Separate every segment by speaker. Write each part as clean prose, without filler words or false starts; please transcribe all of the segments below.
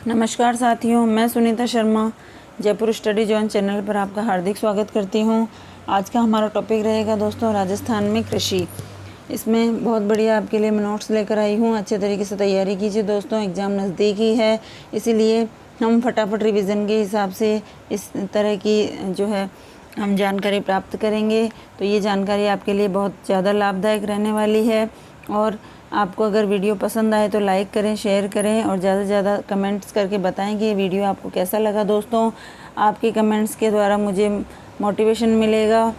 Speaker 1: नमस्कार साथियों, मैं Sunita Sharma Jaipur study zone channel पर आपका हार्दिक स्वागत करती हूं। आज का हमारा टॉपिक रहेगा दोस्तों राजस्थान में कृषि। इसमें बहुत बढ़िया आपके लिए मैं नोट्स लेकर आई हूं। अच्छे तरीके से तैयारी कीजिए दोस्तों, एग्ज़ाम नज़दीक ही है, इसीलिए हम फटाफट रिवीजन के हिसाब से इस तरह की जो है हम जानकारी प्राप्त करेंगे। तो ये जानकारी आपके लिए बहुत ज़्यादा लाभदायक रहने वाली है। और आपको अगर वीडियो पसंद आए तो लाइक करें, शेयर करें और ज़्यादा से ज़्यादा कमेंट्स करके बताएं कि ये वीडियो आपको कैसा लगा। दोस्तों, आपके कमेंट्स के द्वारा मुझे मोटिवेशन मिलेगा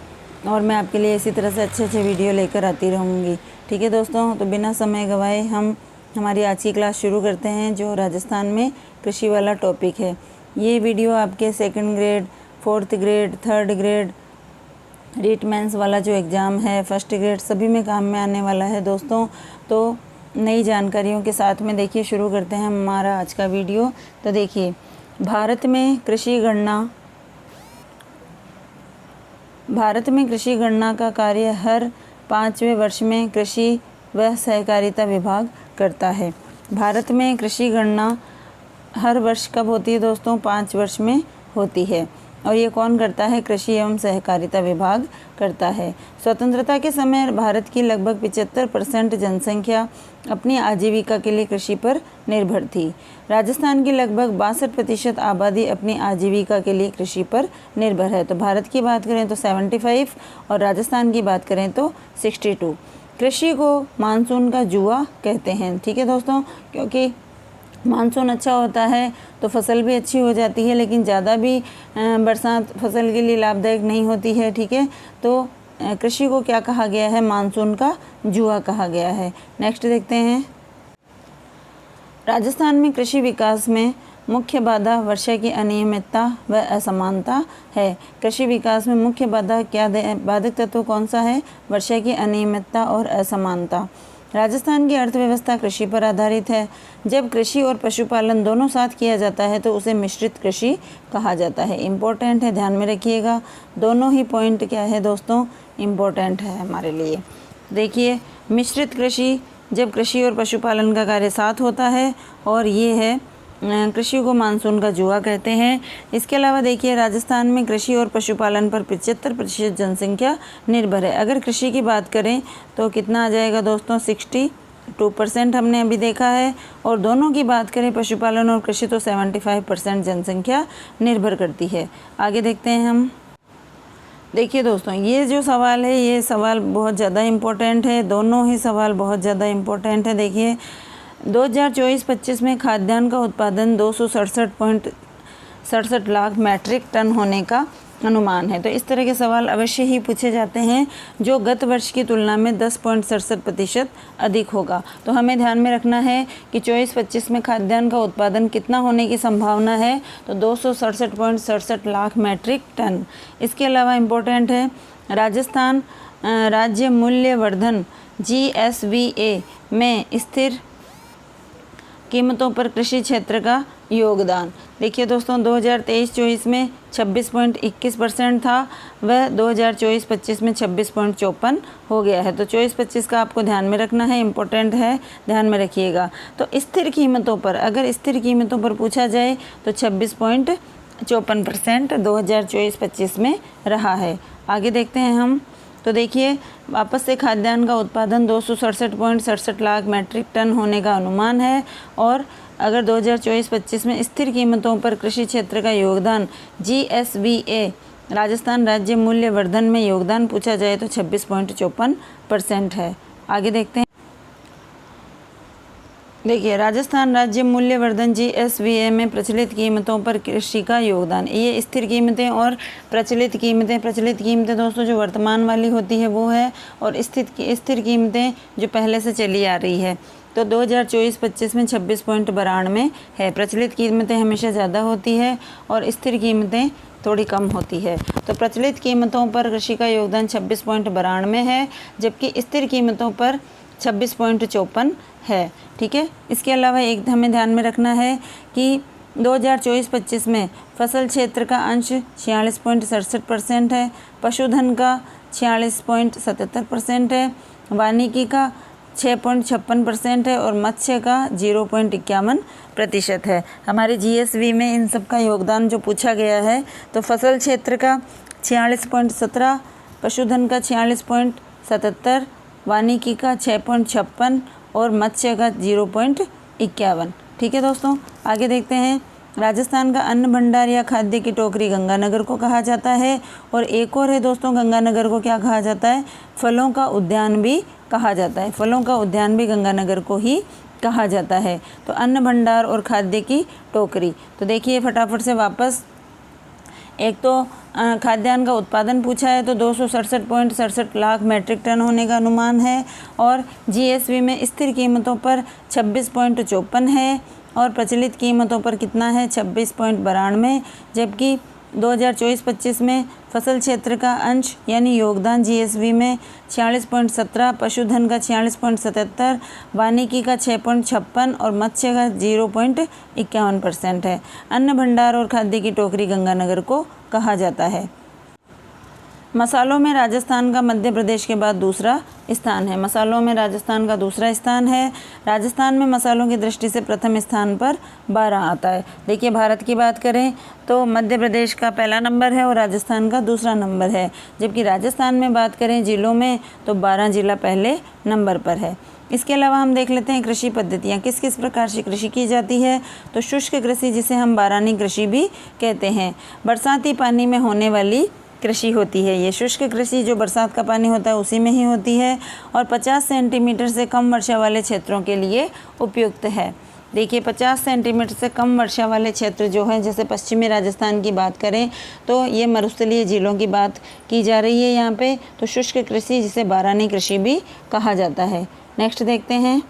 Speaker 1: और मैं आपके लिए इसी तरह से अच्छे वीडियो लेकर आती रहूँगी। ठीक है दोस्तों, तो बिना समय गंवाए हम हमारी आज की क्लास शुरू करते हैं, जो राजस्थान में कृषि वाला टॉपिक है। ये वीडियो आपके 2nd grade, 4th grade, 3rd grade, REET mains वाला जो एग्ज़ाम है, 1st ग्रेड, सभी में काम में आने वाला है दोस्तों। तो नई जानकारियों के साथ में देखिए शुरू करते हैं हमारा आज का वीडियो। तो देखिए, भारत में कृषि गणना का कार्य हर 5वें वर्ष में कृषि व सहकारिता विभाग करता है। भारत में कृषि गणना हर वर्ष कब होती है दोस्तों? 5 वर्ष में होती है। और ये कौन करता है? कृषि एवं सहकारिता विभाग करता है। स्वतंत्रता के समय भारत की लगभग 75% जनसंख्या अपनी आजीविका के लिए कृषि पर निर्भर थी। राजस्थान की लगभग 62% आबादी अपनी आजीविका के लिए कृषि पर निर्भर है। तो भारत की बात करें तो 75 और राजस्थान की बात करें तो 62। कृषि को मानसून का जुआ कहते हैं। ठीक है दोस्तों, क्योंकि मानसून अच्छा होता है तो फसल भी अच्छी हो जाती है, लेकिन ज़्यादा भी बरसात फसल के लिए लाभदायक नहीं होती है। ठीक है, तो कृषि को क्या कहा गया है? मानसून का जुआ कहा गया है। नेक्स्ट देखते हैं। राजस्थान में कृषि विकास में मुख्य बाधा वर्षा की अनियमितता व असमानता है। कृषि विकास में मुख्य बाधा क्या बाधक तत्व कौन सा है? वर्षा की अनियमितता और असमानता। राजस्थान की अर्थव्यवस्था कृषि पर आधारित है। जब कृषि और पशुपालन दोनों साथ किया जाता है तो उसे मिश्रित कृषि कहा जाता है। इम्पोर्टेंट है, ध्यान में रखिएगा। दोनों ही पॉइंट क्या है दोस्तों? इम्पोर्टेंट है हमारे लिए। देखिए, मिश्रित कृषि, जब कृषि और पशुपालन का कार्य साथ होता है, और ये है कृषि को मानसून का जुआ कहते हैं। इसके अलावा देखिए, राजस्थान में कृषि और पशुपालन पर 75% जनसंख्या निर्भर है। अगर कृषि की बात करें तो कितना आ जाएगा दोस्तों? 62% हमने अभी देखा है। और दोनों की बात करें, पशुपालन और कृषि, तो 75% जनसंख्या निर्भर करती है। आगे देखते हैं हम। देखिए दोस्तों, ये जो सवाल है, ये सवाल बहुत ज़्यादा इम्पोर्टेंट है। दोनों ही सवाल बहुत ज़्यादा इम्पोर्टेंट है। देखिए, 2024-25 में खाद्यान्न का उत्पादन 267.67 लाख मैट्रिक टन होने का अनुमान है। तो इस तरह के सवाल अवश्य ही पूछे जाते हैं, जो गत वर्ष की तुलना में 10.67% अधिक होगा। तो हमें ध्यान में रखना है कि 24-25 में खाद्यान्न का उत्पादन कितना होने की संभावना है? तो 267.67 लाख मैट्रिक टन। इसके अलावा इम्पोर्टेंट है, राजस्थान राज्य मूल्यवर्धन GSVA में स्थिर कीमतों पर कृषि क्षेत्र का योगदान। देखिए दोस्तों, 2023-24 में 26.21% था, वह 2024-25 में 26.54 हो गया है। तो 24-25 का आपको ध्यान में रखना है, इम्पोर्टेंट है, ध्यान में रखिएगा। तो स्थिर कीमतों पर, अगर स्थिर कीमतों पर पूछा जाए तो 26.54% 2024-25 में रहा है। आगे देखते हैं हम। तो देखिए, वापस से खाद्यान्न का उत्पादन 267.67 लाख मैट्रिक टन होने का अनुमान है। और अगर 2024-25 में स्थिर कीमतों पर कृषि क्षेत्र का योगदान GSVA राजस्थान राज्य मूल्यवर्धन में योगदान पूछा जाए तो 26.54% है। आगे देखते हैं। देखिए, राजस्थान राज्य मूल्यवर्धन GSVA में प्रचलित कीमतों पर कृषि का योगदान। ये स्थिर कीमतें और प्रचलित कीमतें दोस्तों जो वर्तमान वाली होती है वो है, और स्थिर कीमतें जो पहले से चली आ रही है। तो 2024-25 में 26.92 है। प्रचलित कीमतें हमेशा ज़्यादा होती है और स्थिर कीमतें थोड़ी कम होती है। तो प्रचलित कीमतों पर कृषि का योगदान 26.92 है, जबकि स्थिर कीमतों पर 26.54 है। ठीक है, इसके अलावा एक हमें ध्यान में रखना है कि 2024-25 में फसल क्षेत्र का अंश 46.67% है, पशुधन का 46.77% है, वानिकी का 6.56% है और मत्स्य का 0.51% है। हमारे जीएसवी में इन सब का योगदान जो पूछा गया है तो फसल क्षेत्र का 46.17, पशुधन का 46.77, वानिकी का 6.56 और मत्स्य का 0.51। ठीक है दोस्तों, आगे देखते हैं। राजस्थान का अन्न भंडार या खाद्य की टोकरी गंगानगर को कहा जाता है। और एक और है दोस्तों, गंगानगर को क्या कहा जाता है? फलों का उद्यान भी कहा जाता है। फलों का उद्यान भी गंगानगर को ही कहा जाता है। तो अन्न भंडार और खाद्य की टोकरी, तो देखिए फटाफट से वापस, एक तो खाद्यान्न का उत्पादन पूछा है तो 267.67 लाख मीट्रिक टन होने का अनुमान है। और जीएसवी में स्थिर कीमतों पर 26.54 है और प्रचलित कीमतों पर कितना है? 26.92। जबकि 2024-25 में फसल क्षेत्र का अंश यानी योगदान जीएसवी में 46.17, पशुधन का 46.77, वानिकी का 6.56 और मत्स्य का 0.51% है। अन्न भंडार और खाद्य की टोकरी गंगानगर को कहा जाता है। मसालों में राजस्थान का मध्य प्रदेश के बाद दूसरा स्थान है। मसालों में राजस्थान का दूसरा स्थान है। राजस्थान में मसालों की दृष्टि से प्रथम स्थान पर 12 आता है। देखिए भारत की बात करें तो मध्य प्रदेश का पहला नंबर है और राजस्थान का दूसरा नंबर है। जबकि राजस्थान में बात करें जिलों में तो 12 जिला पहले नंबर पर है। इसके अलावा हम देख लेते हैं कृषि पद्धतियाँ, किस किस प्रकार से कृषि की जाती है। तो शुष्क कृषि, जिसे हम बारानी कृषि भी कहते हैं, बरसाती पानी में होने वाली कृषि होती है। ये शुष्क कृषि जो बरसात का पानी होता है उसी में ही होती है और 50 सेंटीमीटर से कम वर्षा वाले क्षेत्रों के लिए उपयुक्त है। देखिए 50 सेंटीमीटर से कम वर्षा वाले क्षेत्र जो है, जैसे पश्चिमी राजस्थान की बात करें तो ये मरुस्थलीय जिलों की बात की जा रही है यहाँ पे। तो शुष्क कृषि, जिसे बारानी कृषि भी कहा जाता है। नेक्स्ट देखते हैं।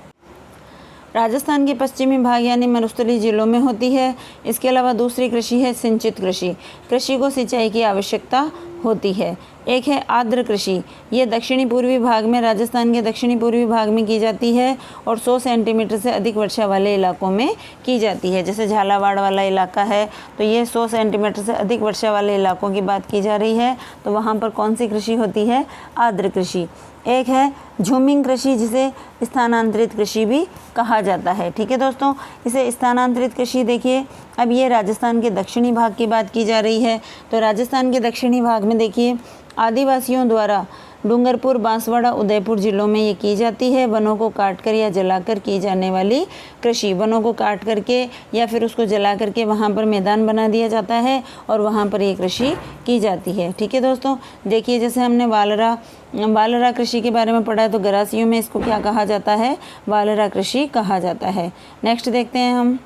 Speaker 1: राजस्थान के पश्चिमी भाग यानी मरुस्थलीय जिलों में होती है। इसके अलावा दूसरी कृषि है सिंचित कृषि। कृषि को सिंचाई की आवश्यकता होती है। एक है आर्द्र कृषि, ये दक्षिणी पूर्वी भाग में, राजस्थान के दक्षिणी पूर्वी भाग में की जाती है और 100 सेंटीमीटर से अधिक वर्षा वाले इलाकों में की जाती है। जैसे झालावाड़ वाला इलाका है तो ये 100 सेंटीमीटर से अधिक वर्षा वाले इलाकों की बात की जा रही है। तो वहाँ पर कौन सी कृषि होती है? आर्द्र कृषि। एक है झूमिंग कृषि, जिसे स्थानांतरित कृषि भी कहा जाता है। ठीक है दोस्तों, इसे स्थानांतरित कृषि, देखिए अब ये राजस्थान के दक्षिणी भाग की बात की जा रही है। तो राजस्थान के दक्षिणी भाग में देखिए आदिवासियों द्वारा डूंगरपुर, बांसवाड़ा, उदयपुर जिलों में ये की जाती है। वनों को काटकर या जलाकर की जाने वाली कृषि, वनों को काट करके या फिर उसको जला करके वहाँ पर मैदान बना दिया जाता है और वहाँ पर ये कृषि की जाती है। ठीक है दोस्तों, देखिए जैसे हमने वालरा कृषि के बारे में पढ़ा है तो गरासियों में इसको क्या कहा जाता है? वालरा कृषि कहा जाता है। नेक्स्ट देखते हैं हम।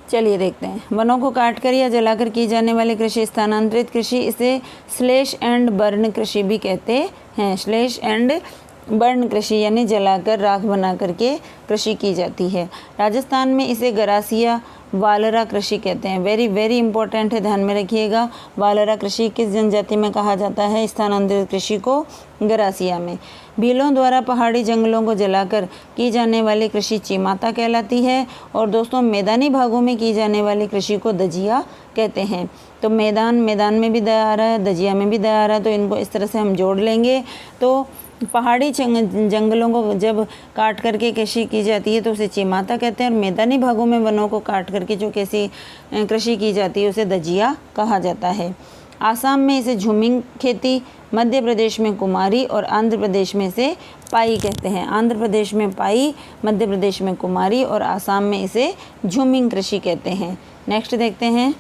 Speaker 1: चलिए देखते हैं। वनों को काटकर या जलाकर की जाने वाली कृषि स्थानांतरित कृषि, इसे स्लैश एंड बर्न कृषि भी कहते हैं। स्लैश एंड बर्न कृषि यानी जलाकर राख बना करके कृषि की जाती है। राजस्थान में इसे गरासिया वालरा कृषि कहते हैं। वेरी वेरी इंपॉर्टेंट है, ध्यान में रखिएगा। वालरा कृषि किस जनजाति में कहा जाता है? स्थानांतरित कृषि को गरासिया में। भीलों द्वारा पहाड़ी जंगलों को जलाकर की जाने वाली कृषि चिमाता कहलाती है। और दोस्तों मैदानी भागों में की जाने वाली कृषि को दजिया कहते हैं। तो मैदान में भी दया आ रहा है, दजिया में भी दया आ रहा है, तो इनको इस तरह से हम जोड़ लेंगे। तो पहाड़ी जंगलों को जब काट करके कृषि की जाती है तो उसे चिमाता कहते हैं और मैदानी भागों में वनों को काट करके जो कृषि की जाती है उसे दजिया कहा जाता है। आसाम में इसे झूमिंग खेती, मध्य प्रदेश में कुमारी और आंध्र प्रदेश में इसे पाई कहते हैं। आंध्र प्रदेश में पाई, मध्य प्रदेश में कुमारी और आसाम में इसे झूमिंग कृषि कहते हैं। नेक्स्ट देखते हैं।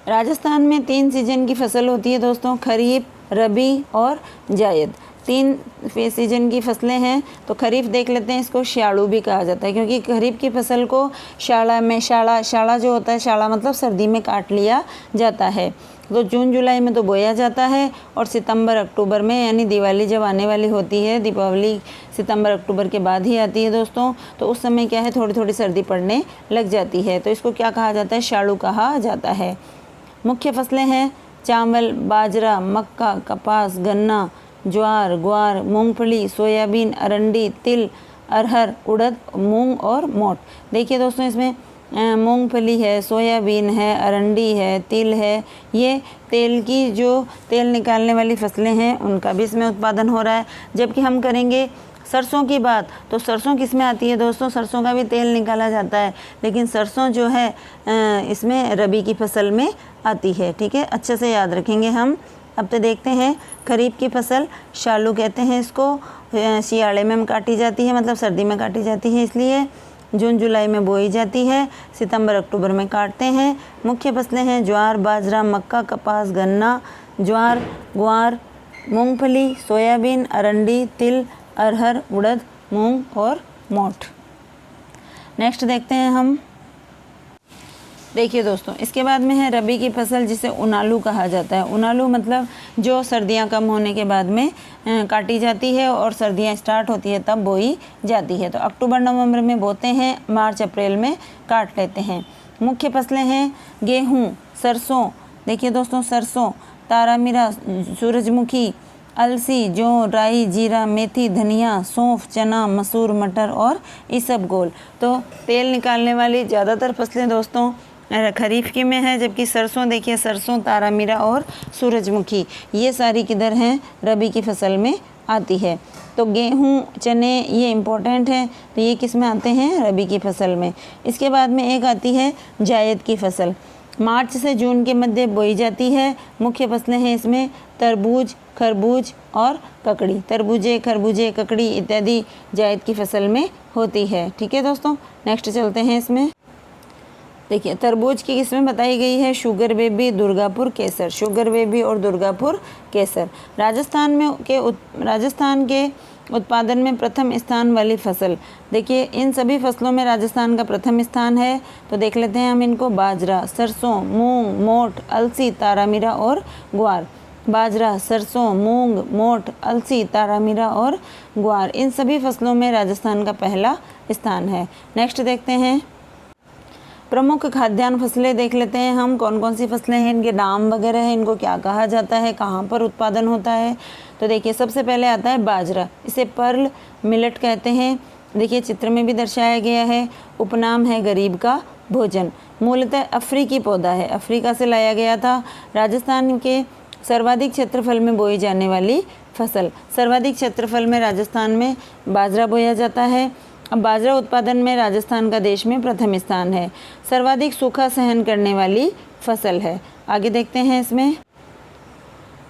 Speaker 1: राजस्थान में 3 सीजन की फसल होती है दोस्तों, खरीफ, रबी और जायद। 3 सीजन की फसलें हैं। तो खरीफ देख लेते हैं, इसको श्यालू भी कहा जाता है क्योंकि खरीफ की फसल को शाला जो होता है, शाला मतलब सर्दी में काट लिया जाता है। तो जून जुलाई में तो बोया जाता है और सितंबर अक्टूबर में, यानी दिवाली जब आने वाली होती है, दीपावली सितंबर अक्टूबर के बाद ही आती है दोस्तों, तो उस समय क्या है, थोड़ी थोड़ी सर्दी पड़ने लग जाती है। तो इसको क्या कहा जाता है? शालू कहा जाता है। मुख्य फसलें हैं चावल, बाजरा, मक्का, कपास, गन्ना, ज्वार, ग्वार, मूंगफली, सोयाबीन, अरंडी, तिल, अरहर, उड़द, मूंग और मोठ। देखिए दोस्तों इसमें मूंगफली है, सोयाबीन है, अरंडी है, तिल है। ये तेल की जो तेल निकालने वाली फसलें हैं उनका भी इसमें उत्पादन हो रहा है। जबकि हम करेंगे सरसों की बात, तो सरसों किस में आती है दोस्तों? सरसों का भी तेल निकाला जाता है, लेकिन सरसों जो है इसमें रबी की फसल में आती है। ठीक है, अच्छे से याद रखेंगे हम। अब तो देखते हैं खरीफ की फसल, शालू कहते हैं इसको, शियाड़े में काटी जाती है, मतलब सर्दी में काटी जाती है, इसलिए जून जुलाई में बोई जाती है, सितंबर अक्टूबर में काटते हैं। मुख्य फसलें हैं ज्वार, बाजरा, मक्का, कपास, गन्ना, ज्वार, ग्वार, मूंगफली, सोयाबीन, अरंडी, तिल, अरहर, उड़द, मूंग और मोठ। नेक्स्ट देखते हैं हम। देखिए दोस्तों, इसके बाद में है रबी की फसल, जिसे उनालू कहा जाता है। उनालू मतलब जो सर्दियां कम होने के बाद में काटी जाती है और सर्दियां स्टार्ट होती है तब बोई जाती है। तो अक्टूबर नवंबर में बोते हैं, मार्च अप्रैल में काट लेते हैं। मुख्य फसलें हैं गेहूँ, सरसों, देखिए दोस्तों सरसों, तारामीरा, सूरजमुखी, अलसी, जौ, राई, जीरा, मेथी, धनिया, सौंफ, चना, मसूर, मटर और इसबगोल। तो तेल निकालने वाली ज़्यादातर फसलें दोस्तों खरीफ की में है, जबकि सरसों, देखिए सरसों, तारामीरा और सूरजमुखी, ये सारी किधर हैं? रबी की फसल में आती है। तो गेहूँ, चने ये इम्पोर्टेंट है, तो ये किस में आते हैं? रबी की फसल में। इसके बाद में एक आती है जायद की फसल, मार्च से जून के मध्य बोई जाती है। मुख्य फसलें हैं इसमें तरबूज, खरबूज और ककड़ी। तरबूजे, खरबूजे, ककड़ी इत्यादि जायद की फसल में होती है। ठीक है दोस्तों, नेक्स्ट चलते हैं इसमें। देखिए तरबूज की किस्में बताई गई है शुगर बेबी, दुर्गापुर, केसर। शुगर बेबी और दुर्गापुर केसर। राजस्थान के उत्पादन में प्रथम स्थान वाली फसल, देखिए इन सभी फसलों में राजस्थान का प्रथम स्थान है। तो देख लेते हैं हम इनको। बाजरा, सरसों, मूंग, मोठ, अलसी, तारामीरा और ग्वार। बाजरा, सरसों, मूंग, मोठ, अलसी, तारामीरा और ग्वार, इन सभी फसलों में राजस्थान का पहला स्थान है। नेक्स्ट देखते हैं प्रमुख खाद्यान्न फसलें, देख लेते हैं हम कौन कौन सी फसलें हैं, इनके नाम वगैरह है, इनको क्या कहा जाता है, कहाँ पर उत्पादन होता है। तो देखिए सबसे पहले आता है बाजरा, इसे पर्ल मिलेट कहते हैं। देखिए चित्र में भी दर्शाया गया है। उपनाम है गरीब का भोजन। मूलतः अफ्रीकी पौधा है, अफ्रीका से लाया गया था। राजस्थान के सर्वाधिक क्षेत्रफल में बोई जाने वाली फसल। सर्वाधिक क्षेत्रफल में राजस्थान में बाजरा बोया जाता है। अब बाजरा उत्पादन में राजस्थान का देश में प्रथम स्थान है। सर्वाधिक सूखा सहन करने वाली फसल है। आगे देखते हैं इसमें।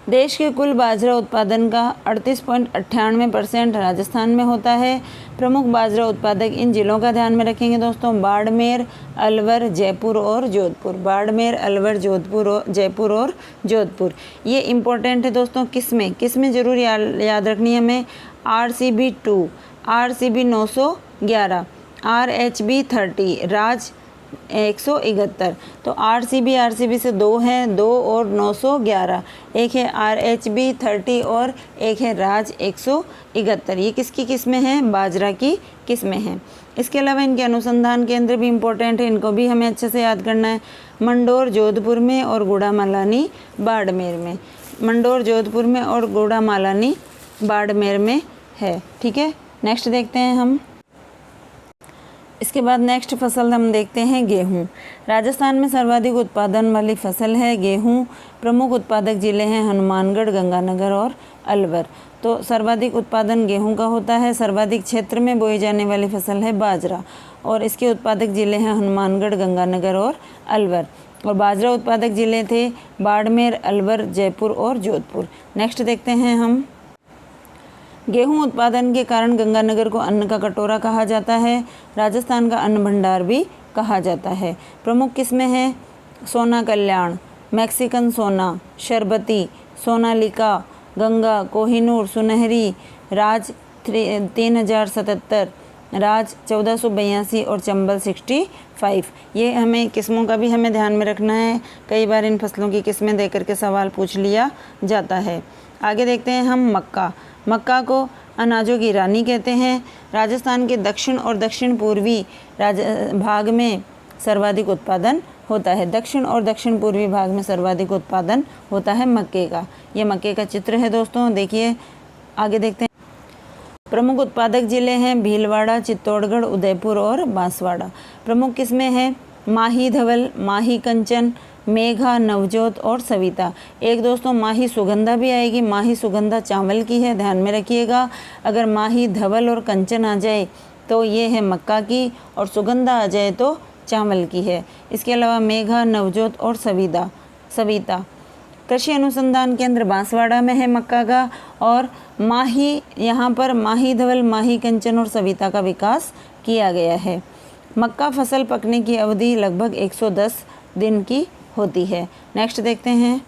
Speaker 1: देश के कुल बाजरा उत्पादन का 38.98% राजस्थान में होता है। प्रमुख बाजरा उत्पादक इन जिलों का ध्यान में रखेंगे दोस्तों, बाड़मेर, अलवर, जयपुर और जोधपुर। बाड़मेर, अलवर, जयपुर और जोधपुर, ये इम्पोर्टेंट है दोस्तों। किसमें ज़रूर याद रखनी है हमें। RCB 2, RCB 911, RHB 30, राज 171। तो RCB से 2 हैं, 2 और 911, एक है RHB 30 और एक है राज 171। ये किसकी किस्में हैं? बाजरा की किस्में हैं। इसके अलावा इनके अनुसंधान केंद्र भी इम्पोर्टेंट है, इनको भी हमें अच्छे से याद करना है। मंडोर जोधपुर में और गुड़ामालानी बाड़मेर में। मंडोर जोधपुर में और गुड़ामालानी बाड़मेर में है। ठीक है, नेक्स्ट देखते हैं हम। इसके बाद नेक्स्ट फसल हम देखते हैं गेहूं। राजस्थान में सर्वाधिक उत्पादन वाली फसल है गेहूं। प्रमुख उत्पादक जिले हैं हनुमानगढ़, गंगानगर और अलवर। तो सर्वाधिक उत्पादन गेहूं का होता है। सर्वाधिक क्षेत्र में बोई जाने वाली फसल है बाजरा और इसके उत्पादक जिले हैं हनुमानगढ़, गंगानगर और अलवर। और बाजरा उत्पादक जिले थे बाड़मेर, अलवर, जयपुर और जोधपुर। नेक्स्ट देखते हैं हम। गेहूं उत्पादन के कारण गंगानगर को अन्न का कटोरा कहा जाता है। राजस्थान का अन्न भंडार भी कहा जाता है। प्रमुख किस्में हैं सोना कल्याण, मैक्सिकन सोना, शरबती, सोनालिका, गंगा, कोहिनूर, सुनहरी, राज 3077, राज 1482 और चंबल 65। ये हमें किस्मों का भी हमें ध्यान में रखना है। कई बार इन फसलों की किस्में देकर के सवाल पूछ लिया जाता है। आगे देखते हैं हम मक्का। मक्का को अनाजों की रानी कहते हैं। राजस्थान के दक्षिण और दक्षिण पूर्वी भाग में सर्वाधिक उत्पादन होता है। दक्षिण और दक्षिण पूर्वी भाग में सर्वाधिक उत्पादन होता है मक्के का। ये मक्के का चित्र है दोस्तों, देखिए। आगे देखते हैं। प्रमुख उत्पादक जिले हैं भीलवाड़ा, चित्तौड़गढ़, उदयपुर और बांसवाड़ा। प्रमुख किस्में हैं माही धवल, माही कंचन, मेघा, नवजोत और सविता। एक दोस्तों माही सुगंधा भी आएगी। माही सुगंधा चावल की है, ध्यान में रखिएगा। अगर माही धवल और कंचन आ जाए तो ये है मक्का की, और सुगंधा आ जाए तो चावल की है। इसके अलावा मेघा, नवजोत और सविता कृषि अनुसंधान केंद्र बांसवाड़ा में है मक्का का। और माही, यहाँ पर माही धवल, माही कंचन और सविता का विकास किया गया है। मक्का फसल पकने की अवधि लगभग 110 दिन की होती है। नेक्स्ट देखते हैं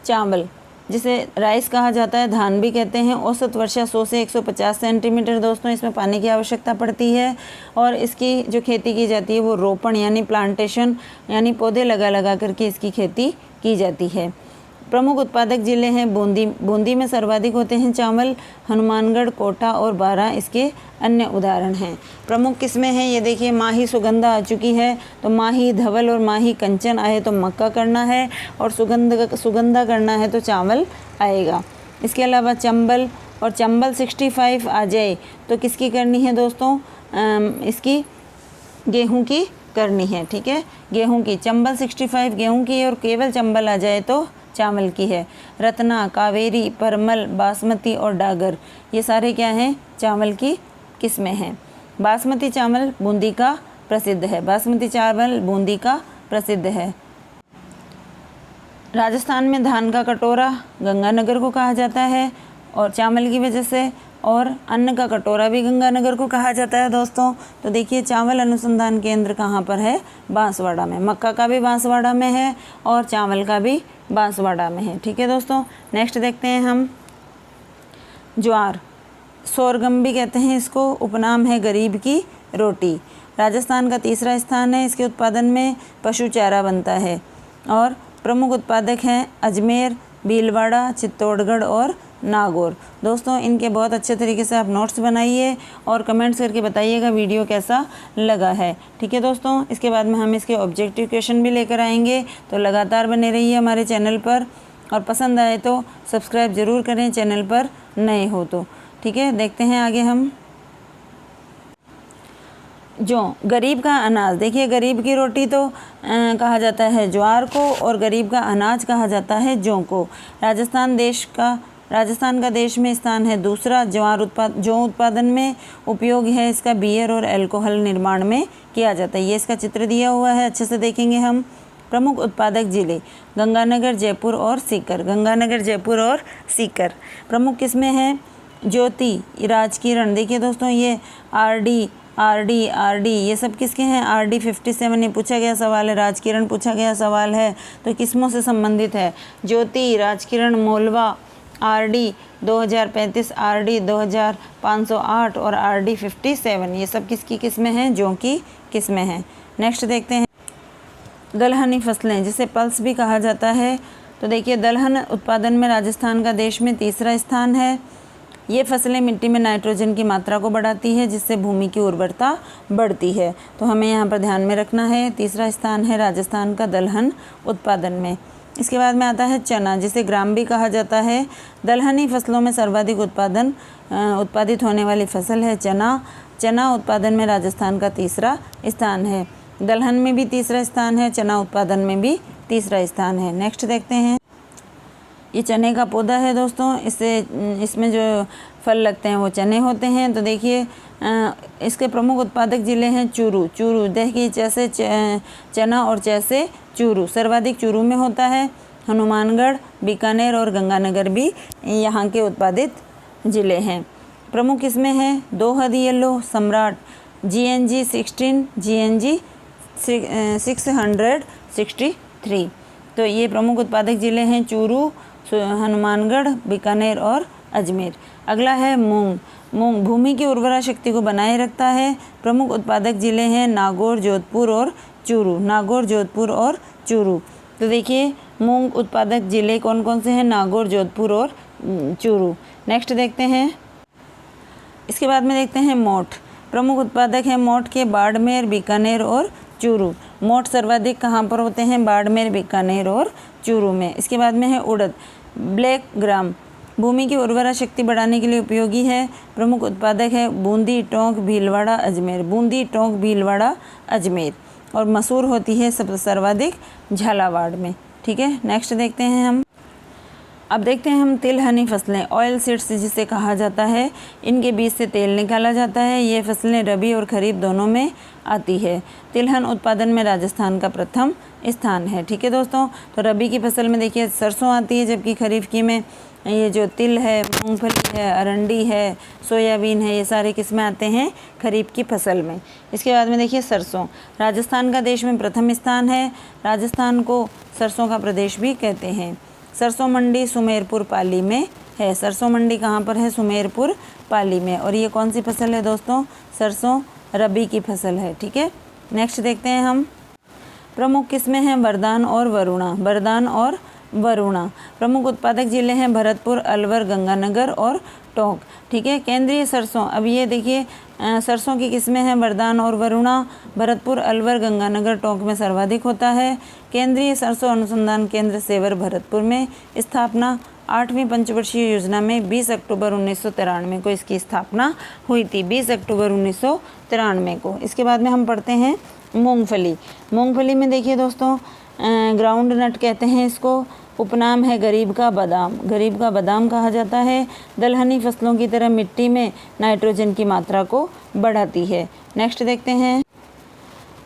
Speaker 1: चावल, जिसे राइस कहा जाता है, धान भी कहते हैं। औसत वर्षा 100 से 150 सेंटीमीटर दोस्तों इसमें पानी की आवश्यकता पड़ती है। और इसकी जो खेती की जाती है वो रोपण यानी प्लांटेशन यानी पौधे लगा करके इसकी खेती की जाती है। प्रमुख उत्पादक जिले हैं बूंदी में सर्वाधिक होते हैं चावल। हनुमानगढ़, कोटा और बारां इसके अन्य उदाहरण हैं। प्रमुख किस्में हैं ये देखिए, माही सुगंधा आ चुकी है, तो माही धवल और माही कंचन आए तो मक्का करना है, और सुगंधा करना है तो चावल आएगा। इसके अलावा चंबल, और चंबल 65 आ जाए तो किसकी करनी है दोस्तों, इसकी गेहूँ की करनी है। ठीक है, गेहूँ की, चंबल 65 गेहूँ की, और केवल चंबल आ जाए तो चावल की है। रत्ना, कावेरी, परमल, बासमती और डागर ये सारे क्या हैं, चावल की किस्में हैं। बासमती चावल बूंदी का प्रसिद्ध है। बासमती चावल बूंदी का प्रसिद्ध है। राजस्थान में धान का कटोरा गंगानगर को कहा जाता है, और चावल की वजह से, और अन्न का कटोरा भी गंगानगर को कहा जाता है दोस्तों। तो देखिए चावल अनुसंधान केंद्र कहाँ पर है, बांसवाड़ा में। मक्का का भी बांसवाड़ा में है और चावल का भी बांसवाड़ा में है। ठीक है दोस्तों, नेक्स्ट देखते हैं हम ज्वार, सोरगम भी कहते हैं इसको, उपनाम है गरीब की रोटी। राजस्थान का तीसरा स्थान है। इसके उत्पादन में पशु चारा बनता है, और प्रमुख उत्पादक हैं अजमेर, भीलवाड़ा, चित्तौड़गढ़ और नागौर। दोस्तों इनके बहुत अच्छे तरीके से आप नोट्स बनाइए और कमेंट्स करके बताइएगा वीडियो कैसा लगा है। ठीक है दोस्तों, इसके बाद में हम इसके ऑब्जेक्टिव क्वेश्चन भी लेकर आएंगे, तो लगातार बने रहिए हमारे चैनल पर, और पसंद आए तो सब्सक्राइब ज़रूर करें चैनल पर नए हो तो। ठीक है, देखते हैं आगे हम जौ, गरीब का अनाज। देखिए गरीब की रोटी तो कहा जाता है ज्वार को, और गरीब का अनाज कहा जाता है जौ को। राजस्थान का देश में स्थान है दूसरा। जौ उत्पादन में उपयोग है इसका बियर और अल्कोहल निर्माण में किया जाता है। ये इसका चित्र दिया हुआ है, अच्छे से देखेंगे हम। प्रमुख उत्पादक जिले गंगानगर, जयपुर और सीकर। गंगानगर, जयपुर और सीकर। प्रमुख किस्में हैं ज्योति, राजकिरण। देखिए दोस्तों ये आरडी ये सब किसके हैं, आरडी 57 ये पूछा गया सवाल है, राजकिरण पूछा गया सवाल है, तो किस्मों से संबंधित है। ज्योति, राजकिरण, मोलवा, आरडी 2035, आरडी 2508 और आरडी 57 ये सब किसकी किस्में हैं, जौ की किस्में हैं। नेक्स्ट देखते हैं दलहनी फसलें, जिसे पल्स भी कहा जाता है। तो देखिए दलहन उत्पादन में राजस्थान का देश में तीसरा स्थान है। ये फसलें मिट्टी में नाइट्रोजन की मात्रा को बढ़ाती है, जिससे भूमि की उर्वरता बढ़ती है। तो हमें यहाँ पर ध्यान में रखना है, तीसरा स्थान है राजस्थान का दलहन उत्पादन में। इसके बाद में आता है चना, जिसे ग्राम भी कहा जाता है। दलहनी फसलों में सर्वाधिक उत्पादित होने वाली फसल है चना। चना उत्पादन में राजस्थान का तीसरा स्थान है। दलहन में भी तीसरा स्थान है, चना उत्पादन में भी तीसरा स्थान है। नेक्स्ट देखते हैं, ये चने का पौधा है दोस्तों, इसमें जो फल लगते हैं वो चने होते हैं। तो देखिए इसके प्रमुख उत्पादक जिले हैं चूरू। देखिए जैसे चना और जैसे चूरू, सर्वाधिक चूरू में होता है। हनुमानगढ़, बीकानेर और गंगानगर भी यहाँ के उत्पादित जिले हैं। प्रमुख किस्में हैं दोहद येलो, सम्राट, GNG 16, GNG 663। तो ये प्रमुख उत्पादक जिले हैं चूरू, हनुमानगढ़, बीकानेर और अजमेर। अगला है मूंग भूमि की उर्वरा शक्ति को बनाए रखता है। प्रमुख उत्पादक जिले हैं नागौर, जोधपुर और चूरू। तो देखिए मूंग उत्पादक जिले कौन कौन से हैं, नागौर, जोधपुर और चूरू। नेक्स्ट देखते हैं, इसके बाद में देखते हैं मोठ। प्रमुख उत्पादक है मोठ के बाड़मेर, बीकानेर और चूरू। मोठ सर्वाधिक कहाँ पर होते हैं, बाड़मेर, बीकानेर और चूरू में। इसके बाद में है उड़द, ब्लैक ग्राम, भूमि की उर्वरा शक्ति बढ़ाने के लिए उपयोगी है। प्रमुख उत्पादक है बूंदी, टोंक, भीलवाड़ा, अजमेर। और मसूर होती है सब सर्वाधिक झालावाड़ में। ठीक है, नेक्स्ट देखते हैं हम। अब देखते हैं हम तिलहनी फसलें, ऑयल सीड्स जिसे कहा जाता है। इनके बीज से तेल निकाला जाता है। ये फसलें रबी और खरीफ दोनों में आती है। तिलहन उत्पादन में राजस्थान का प्रथम स्थान है। ठीक है दोस्तों, तो रबी की फसल में देखिए सरसों आती है, जबकि खरीफ की में ये जो तिल है, मूंगफली है, अरंडी है, सोयाबीन है, ये सारे किस में आते हैं? खरीफ की फसल में। इसके बाद में देखिए सरसों, राजस्थान का देश में प्रथम स्थान है। राजस्थान को सरसों का प्रदेश भी कहते हैं। सरसों मंडी सुमेरपुर पाली में है। सरसों मंडी कहाँ पर है? सुमेरपुर पाली में। और ये कौन सी फसल है दोस्तों? सरसों रबी की फसल है। ठीक है, नेक्स्ट देखते हैं हम। प्रमुख किस्में हैं बरदान और वरुणा। बरदान और वरुणा प्रमुख उत्पादक जिले हैं भरतपुर, अलवर, गंगानगर और टोंक। ठीक है, केंद्रीय सरसों, अब ये देखिए सरसों की किस्में हैं बरदान और वरुणा। भरतपुर, अलवर, गंगानगर, टोंक में सर्वाधिक होता है। केंद्रीय सरसों अनुसंधान केंद्र सेवर भरतपुर में स्थापना 8वीं पंचवर्षीय योजना में 20 अक्टूबर 1993 को इसकी स्थापना हुई थी। 20 अक्टूबर 1993 को। इसके बाद में हम पढ़ते हैं मूंगफली। मूंगफली में देखिए दोस्तों ग्राउंड नट कहते हैं इसको। उपनाम है गरीब का बादाम। गरीब का बादाम कहा जाता है। दलहनी फसलों की तरह मिट्टी में नाइट्रोजन की मात्रा को बढ़ाती है। नेक्स्ट देखते हैं।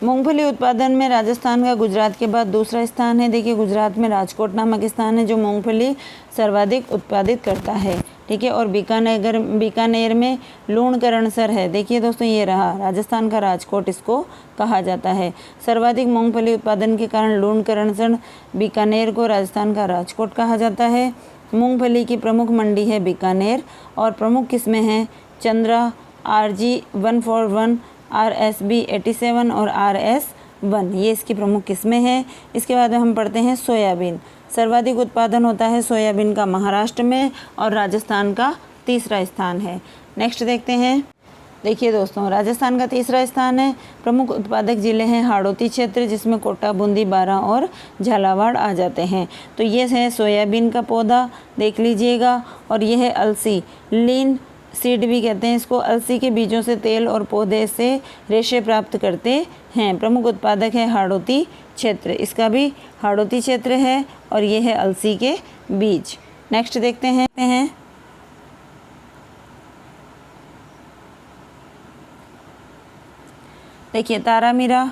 Speaker 1: मूंगफली उत्पादन में राजस्थान का गुजरात के बाद दूसरा स्थान है। देखिए गुजरात में राजकोट नामक स्थान है जो मूंगफली सर्वाधिक उत्पादित करता है। ठीक है, और बीकानेर में लूणकरणसर है। देखिए दोस्तों ये रहा राजस्थान का राजकोट इसको कहा जाता है। सर्वाधिक मूंगफली उत्पादन के कारण लूणकरणसर बीकानेर को राजस्थान का राजकोट कहा जाता है। मूंगफली की प्रमुख मंडी है बीकानेर और प्रमुख किस्में हैं चंद्रा, RG 141, RSB 87 और RS1, ये इसकी प्रमुख किस्में हैं। इसके बाद में हम पढ़ते हैं सोयाबीन। सर्वाधिक उत्पादन होता है सोयाबीन का महाराष्ट्र में और राजस्थान का तीसरा स्थान है। नेक्स्ट देखते हैं। देखिए दोस्तों राजस्थान का तीसरा स्थान है। प्रमुख उत्पादक जिले हैं हाड़ौती क्षेत्र जिसमें कोटा, बूंदी, बारां और झालावाड़ आ जाते हैं। तो ये है सोयाबीन का पौधा, देख लीजिएगा। और ये है अलसी, लीन सीड भी कहते हैं इसको। अलसी के बीजों से तेल और पौधे से रेशे प्राप्त करते हैं। प्रमुख उत्पादक है हाड़ौती क्षेत्र, इसका भी हाड़ौती क्षेत्र है। और ये है अलसी के बीज। नेक्स्ट देखते हैं। देखिए तारामीरा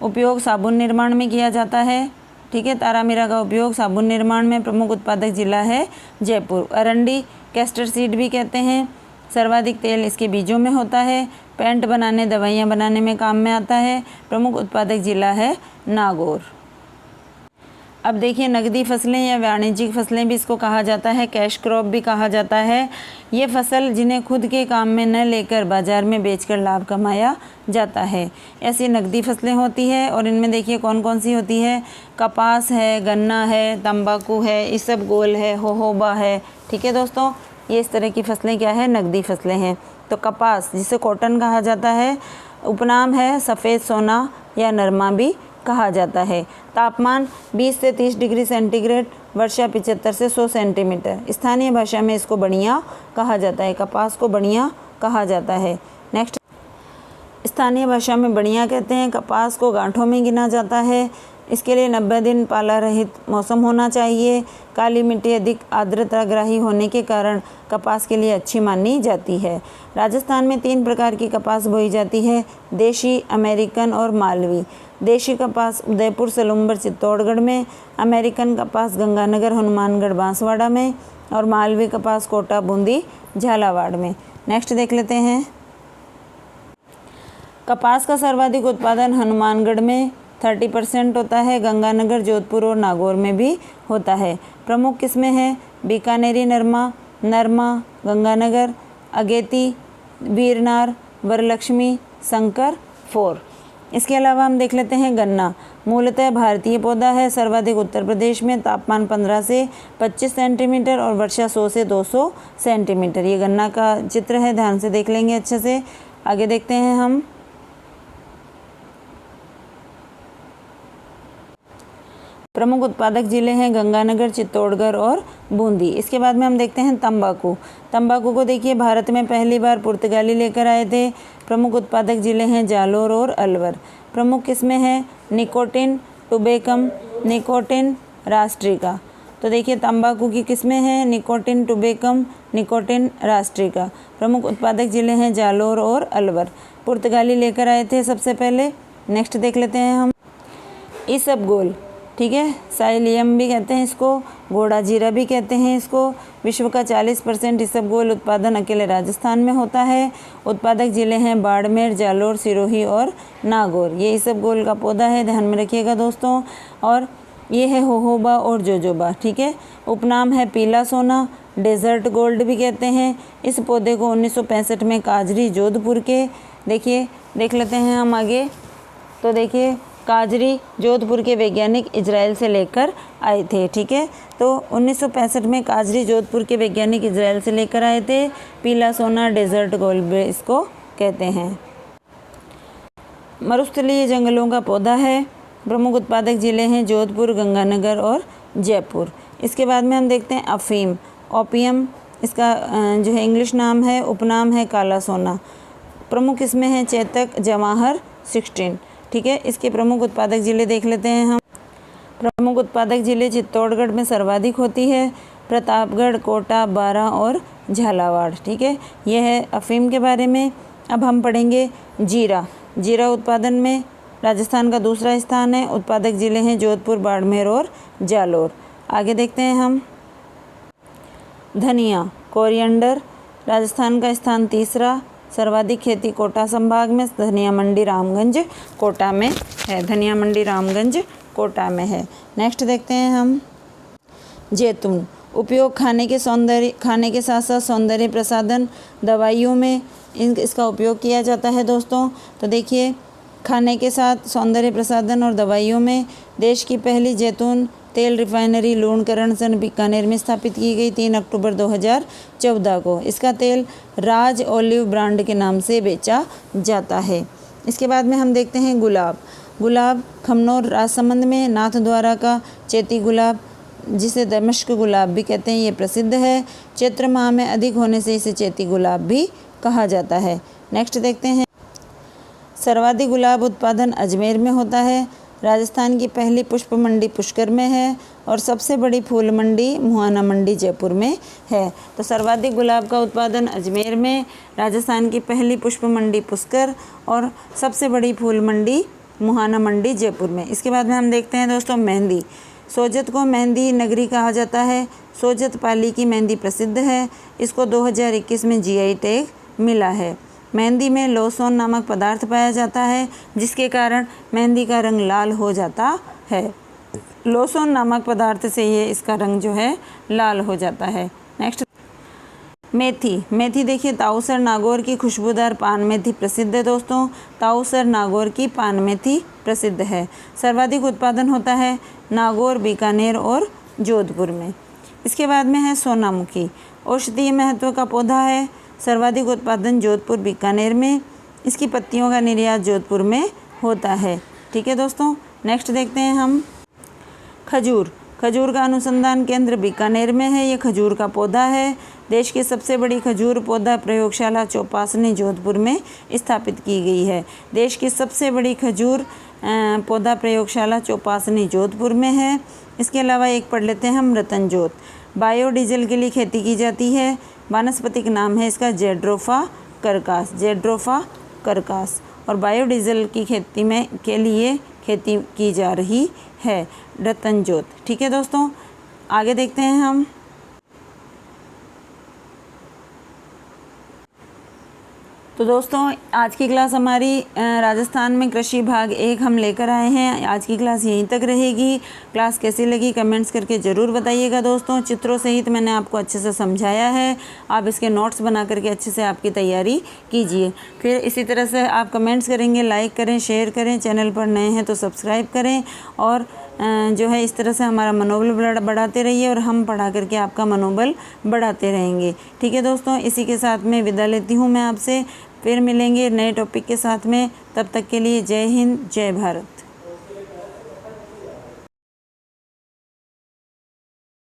Speaker 1: उपयोग साबुन निर्माण में किया जाता है। ठीक है, तारामीरा का उपयोग साबुन निर्माण में। प्रमुख उत्पादक जिला है जयपुर। अरंडी कैस्टर सीड भी कहते हैं। सर्वाधिक तेल इसके बीजों में होता है। पेंट बनाने, दवाइयाँ बनाने में काम में आता है। प्रमुख उत्पादक जिला है नागौर। अब देखिए नकदी फसलें या वाणिज्यिक फसलें भी इसको कहा जाता है। कैश क्रॉप भी कहा जाता है। ये फसल जिन्हें खुद के काम में न लेकर बाजार में बेचकर लाभ कमाया जाता है, ऐसी नकदी फसलें होती है। और इनमें देखिए कौन कौन सी होती है। कपास है, गन्ना है, तंबाकू है, इसबगोल है, होहोबा है। ठीक है दोस्तों, ये इस तरह की फसलें क्या है? नकदी फसलें हैं। तो कपास जिसे कॉटन कहा जाता है, उपनाम है सफ़ेद सोना या नरमा भी कहा जाता है। तापमान 20 से 30 डिग्री सेंटीग्रेड, वर्षा 75 से 100 सेंटीमीटर। स्थानीय भाषा में इसको बढ़िया कहा जाता है। कपास को बढ़िया कहा जाता है। नेक्स्ट, स्थानीय भाषा में बढ़िया कहते हैं। कपास को गांठों में गिना जाता है। इसके लिए 90 दिन पाला रहित मौसम होना चाहिए। काली मिट्टी अधिक आर्द्रताग्राही होने के कारण कपास के लिए अच्छी मानी जाती है। राजस्थान में 3 प्रकार की कपास बोई जाती है, देशी, अमेरिकन और मालवी। देशी कपास उदयपुर, सलूम्बर, चित्तौड़गढ़ में। अमेरिकन कपास गंगानगर, हनुमानगढ़, बांसवाड़ा में। और मालवी कपास कोटा, बूंदी, झालावाड़ में। नेक्स्ट देख लेते हैं। कपास का सर्वाधिक उत्पादन हनुमानगढ़ में 30% होता है। गंगानगर, जोधपुर और नागौर में भी होता है। प्रमुख किस्में हैं बीकानेरी नरमा, गंगानगर, अगेती, वीरनार, वरलक्ष्मी, शंकर 4। इसके अलावा हम देख लेते हैं गन्ना। मूलतः भारतीय पौधा है। सर्वाधिक उत्तर प्रदेश में। तापमान 15 से 25 सेंटीमीटर और वर्षा 100 से 200 सेंटीमीटर। ये गन्ना का चित्र है, ध्यान से देख लेंगे अच्छे से। आगे देखते हैं हम। प्रमुख उत्पादक जिले हैं गंगानगर, चित्तौड़गढ़ और बूंदी। इसके बाद में हम देखते हैं तंबाकू। तंबाकू को देखिए भारत में पहली बार पुर्तगाली लेकर आए थे। प्रमुख उत्पादक जिले हैं जालोर और अलवर। प्रमुख किस्में हैं निकोटिन, टुबेकम, निकोटिन, रास्ट्रिका। तो देखिए तंबाकू की किस्में हैं निकोटिन, टुबेकम, निकोटिन, रास्ट्रिका। प्रमुख उत्पादक जिले हैं जालोर और अलवर। पुर्तगाली लेकर आए थे सबसे पहले। नेक्स्ट देख लेते हैं हम इसबगोल, ठीक है, साइलियम भी कहते हैं इसको, घोड़ा जीरा भी कहते हैं इसको। विश्व का 40% इसबगोल उत्पादन अकेले राजस्थान में होता है। उत्पादक जिले हैं बाड़मेर, जालोर, सिरोही और नागौर। ये इसबगोल का पौधा है, ध्यान में रखिएगा दोस्तों। और ये है होहोबा और जोजोबा, ठीक है। उपनाम है पीला सोना, डेजर्ट गोल्ड भी कहते हैं। इस पौधे को 1965 में काजरी, जोधपुर के, देखिए देख लेते हैं हम आगे। तो देखिए काजरी, जोधपुर के वैज्ञानिक इजराइल से लेकर आए थे, ठीक है। तो 1965 में काजरी, जोधपुर के वैज्ञानिक इजराइल से लेकर आए थे। पीला सोना, डेजर्ट गोल्ड इसको कहते हैं। मरुस्थलीय जंगलों का पौधा है। प्रमुख उत्पादक जिले हैं जोधपुर, गंगानगर और जयपुर। इसके बाद में हम देखते हैं अफीम, ओपियम, इसका जो है इंग्लिश नाम है। उपनाम है काला सोना। प्रमुख किस्में हैं चेतक, जवाहर, 16, ठीक है। इसके प्रमुख उत्पादक जिले देख लेते हैं हम। प्रमुख उत्पादक जिले चित्तौड़गढ़ में सर्वाधिक होती है, प्रतापगढ़, कोटा, बारां और झालावाड़, ठीक है। यह है अफीम के बारे में। अब हम पढ़ेंगे जीरा। जीरा उत्पादन में राजस्थान का दूसरा स्थान है। उत्पादक जिले हैं जोधपुर, बाड़मेर और जालोर। आगे देखते हैं हम धनिया, कोरिएंडर, राजस्थान का स्थान तीसरा। सर्वाधिक खेती कोटा संभाग में, धनिया मंडी रामगंज, कोटा में है। धनिया मंडी रामगंज, कोटा में है। नेक्स्ट देखते हैं हम जैतून। उपयोग खाने के साथ साथ सौंदर्य प्रसाधन, दवाइयों में इसका उपयोग किया जाता है दोस्तों। तो देखिए खाने के साथ सौंदर्य प्रसाधन और दवाइयों में देश की पहली जैतून तेल रिफाइनरी लूणकरण सन बीकानेर में स्थापित की गई 3 अक्टूबर 2014 को। इसका तेल राज ओलिव ब्रांड के नाम से बेचा जाता है। इसके बाद में हम देखते हैं गुलाब। गुलाब खमनोर राजसमंद में नाथद्वारा का चैती गुलाब, जिसे दमिश्क गुलाब भी कहते हैं, ये प्रसिद्ध है। चैत्र माह में अधिक होने से इसे चैती गुलाब भी कहा जाता है। नेक्स्ट देखते हैं सर्वाधिक गुलाब उत्पादन अजमेर में होता है। राजस्थान की पहली पुष्प मंडी पुष्कर में है और सबसे बड़ी फूल मंडी मुहाना मंडी जयपुर में है। तो सर्वाधिक गुलाब का उत्पादन अजमेर में, राजस्थान की पहली पुष्प मंडी पुष्कर और सबसे बड़ी फूल मंडी मुहाना मंडी जयपुर में। इसके बाद में हम देखते हैं दोस्तों मेहंदी। सोजत को मेहंदी नगरी कहा जाता है। सोजत पाली की मेहंदी प्रसिद्ध है। इसको 2021 में जीआई टैग मिला है। मेहंदी में लोसोन नामक पदार्थ पाया जाता है, जिसके कारण मेहंदी का रंग लाल हो जाता है। लोसोन नामक पदार्थ से ये इसका रंग जो है लाल हो जाता है। नेक्स्ट मेथी। मेथी देखिए ताऊसर नागौर की खुशबूदार पान मेथी प्रसिद्ध है दोस्तों। ताऊसर नागौर की पान मेथी प्रसिद्ध है। सर्वाधिक उत्पादन होता है नागौर, बीकानेर और जोधपुर में। इसके बाद में है सोनामुखी। औषधीय महत्व का पौधा है। सर्वाधिक उत्पादन जोधपुर, बीकानेर में। इसकी पत्तियों का निर्यात जोधपुर में होता है, ठीक है दोस्तों। नेक्स्ट देखते हैं हम खजूर। खजूर का अनुसंधान केंद्र बीकानेर में है। ये खजूर का पौधा है। देश की सबसे बड़ी खजूर पौधा प्रयोगशाला चौपासनी जोधपुर में स्थापित की गई है। देश की सबसे बड़ी खजूर पौधा प्रयोगशाला चौपासनी जोधपुर में है। इसके अलावा एक पढ़ लेते हैं हम रतनजोत। बायोडीजल के लिए खेती की जाती है। वानस्पतिक नाम है इसका जेड्रोफा करकास, जेड्रोफा करकास। और बायोडीजल की खेती में के लिए खेती की जा रही है रतनजोत, ठीक है दोस्तों। आगे देखते हैं हम तो दोस्तों आज की क्लास हमारी राजस्थान में कृषि भाग 1 हम लेकर आए हैं। आज की क्लास यहीं तक रहेगी। क्लास कैसी लगी कमेंट्स करके ज़रूर बताइएगा दोस्तों। चित्रों सहित मैंने आपको अच्छे से समझाया है। आप इसके नोट्स बना करके अच्छे से आपकी तैयारी कीजिए। फिर इसी तरह से आप कमेंट्स करेंगे, लाइक करें, शेयर करें। चैनल पर नए हैं तो सब्सक्राइब करें और जो है इस तरह से हमारा मनोबल बढ़ाते रहिए और हम पढ़ा करके आपका मनोबल बढ़ाते रहेंगे, ठीक है दोस्तों। इसी के साथ में विदा लेती हूँ मैं आपसे। फिर मिलेंगे नए टॉपिक के साथ में। तब तक के लिए जय हिंद, जय भारत।